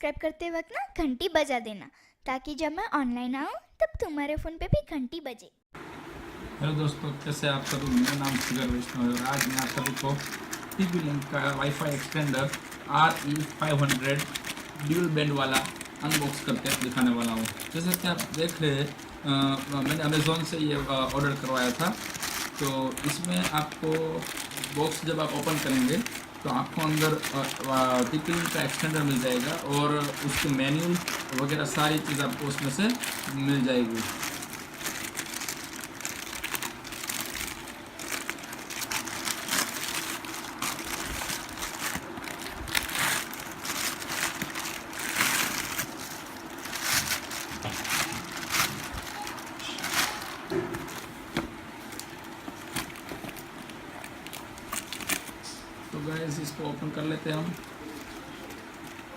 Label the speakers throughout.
Speaker 1: Subscribe करते वक्त ना घंटी बजा देना, ताकि जब मैं ऑनलाइन आऊँ तब तुम्हारे फ़ोन पे भी घंटी बजे।
Speaker 2: हेलो दोस्तों, कैसे आप सभी। मेरा नाम जिगर है और आज मैं आप सभी को टीपी लिंक का wifi extender RE500 dual band वाला अनबॉक्स करके दिखाने वाला हूँ। जैसे कि आप देख रहे हैं, मैंने अमेज़ोन से ये ऑर्डर करवाया था। तो इसमें आपको बॉक्स जब आप ओपन करेंगे तो आपको अंदर टीपी लिंक का एक्सटेंडर मिल जाएगा और उसके मैनुअल वगैरह सारी चीज़ आपको उसमें से मिल जाएगी। तो गाइस इसको ओपन कर लेते हैं हम,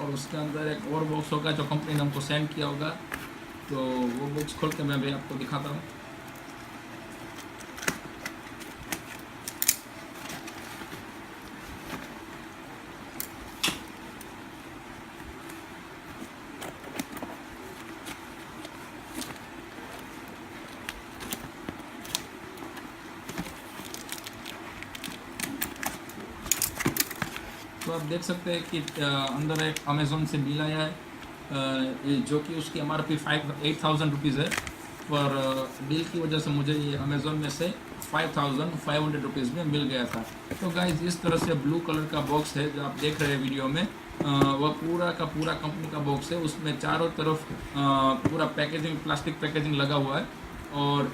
Speaker 2: और उसके अंदर एक और बॉक्स होगा जो कंपनी ने हमको सेंड किया होगा। तो वो बॉक्स खोल के मैं भी आपको दिखाता हूँ। तो आप देख सकते हैं कि अंदर एक अमेज़ोन से बिल आया है, जो कि उसकी MRP 8,000 रुपीज़ है। पर डील की वजह से मुझे ये अमेज़ोन में से 5,500 रुपीज़ में मिल गया था। तो गाइस इस तरह से ब्लू कलर का बॉक्स है जो आप देख रहे हैं वीडियो में, वह पूरा का पूरा कंपनी का बॉक्स है। उसमें चारों तरफ पूरा पैकेजिंग, प्लास्टिक पैकेजिंग लगा हुआ है, और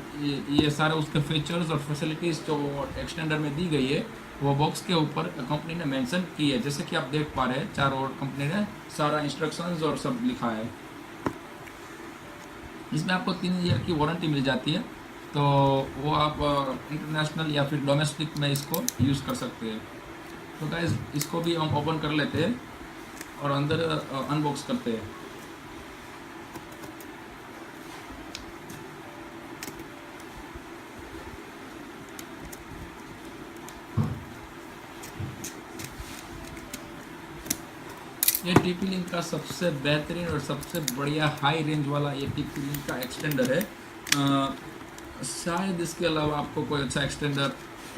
Speaker 2: ये सारे उसके फीचर्स और फैसिलिटीज़ जो एक्सटेंडर में दी गई है वो बॉक्स के ऊपर कंपनी ने मेंशन की है। जैसे कि आप देख पा रहे हैं, चारों ओर कंपनी ने सारा इंस्ट्रक्शंस और सब लिखा है। इसमें आपको 3 ईयर की वारंटी मिल जाती है, तो वो आप इंटरनेशनल या फिर डोमेस्टिक में इसको यूज़ कर सकते हैं। तो गाइस इसको भी हम ओपन कर लेते हैं और अंदर अनबॉक्स करते हैं। ये टीपी लिंक का सबसे बेहतरीन और सबसे बढ़िया हाई रेंज वाला ये टीपी लिंक का एक्सटेंडर है। शायद इसके अलावा आपको कोई अच्छा एक्सटेंडर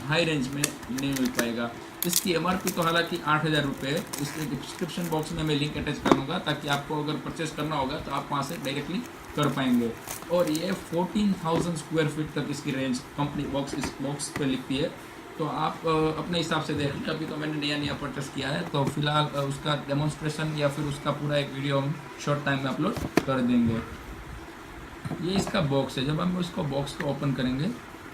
Speaker 2: हाई रेंज में नहीं मिल पाएगा। इसकी MRP तो हालांकि 8,000 रुपये है। इसके डिस्क्रिप्शन बॉक्स में मैं लिंक अटैच करूँगा, ताकि आपको अगर परचेस करना होगा तो आप वहाँ से डायरेक्टली कर पाएंगे। और ये 14,000 स्क्वायर फीट तक इसकी रेंज कंपनी इस बॉक्स पे लिखती है। तो आप अपने हिसाब से देख लें। अभी तो मैंने नया परचेस किया है, तो फिलहाल उसका डेमोन्स्ट्रेशन या फिर उसका पूरा एक वीडियो हम शॉर्ट टाइम में अपलोड कर देंगे। ये इसका बॉक्स है। जब हम उसको बॉक्स को ओपन करेंगे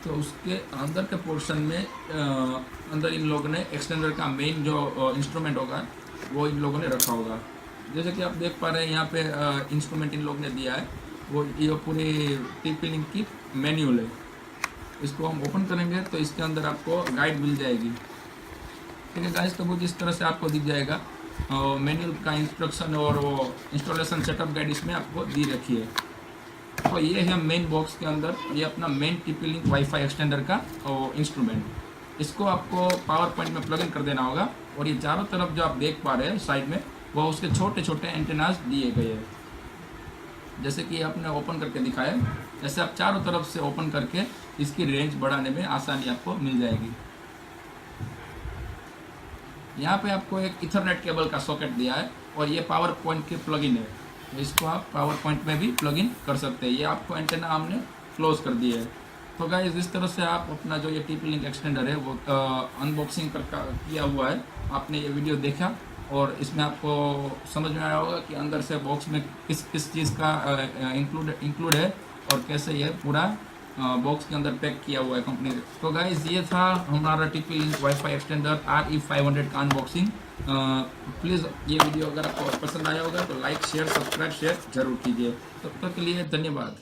Speaker 2: तो उसके अंदर के पोर्शन में अंदर इन लोगों ने एक्सटेंडर का मेन जो इंस्ट्रूमेंट होगा वो इन लोगों ने रखा होगा। जैसे कि आप देख पा रहे हैं यहाँ पे इंस्ट्रूमेंट इन लोगों ने दिया है, वो ये पूरी टीपी लिंक की मैनुअल है। इसको हम ओपन करेंगे तो इसके अंदर आपको गाइड मिल जाएगी। ठीक है गाइस, तो वो जिस तरह से आपको दिख जाएगा मैनुअल का इंस्ट्रक्शन और वो इंस्टॉलेशन सेटअप गाइड इसमें आपको दी रखी है। तो ये है मेन बॉक्स के अंदर, ये अपना main TP link wifi extender का इंस्ट्रूमेंट। इसको आपको पावर पॉइंट में प्लग इन कर देना होगा, और ये चारों तरफ जो आप देख पा रहे हैं साइड में, वो उसके छोटे छोटे एंटेनाज दिए गए हैं। जैसे कि आपने ओपन करके दिखाया, जैसे आप चारों तरफ से ओपन करके इसकी रेंज बढ़ाने में आसानी आपको मिल जाएगी। यहाँ पे आपको एक इथरनेट केबल का सॉकेट दिया है, और ये पावर पॉइंट के प्लग इन है। तो इसको आप पावर पॉइंट में भी प्लग इन कर सकते हैं। ये आपको एंटेना हमने क्लोज कर दिया है। तो गाइस इस तरह से आप अपना जो ये टीपी लिंक एक्सटेंडर है वो अनबॉक्सिंग किया हुआ है। आपने ये वीडियो देखा और इसमें आपको समझ में आया होगा कि अंदर से बॉक्स में किस किस चीज़ का इंक्लूड है, और कैसे ये पूरा बॉक्स के अंदर पैक किया हुआ है कंपनी ने। तो गाइस ये था हमारा TP link wifi extender RE500 का अनबॉक्सिंग। प्लीज़ ये वीडियो अगर आपको पसंद आया होगा तो लाइक शेयर सब्सक्राइब शेयर जरूर कीजिए। तब तक के लिए धन्यवाद।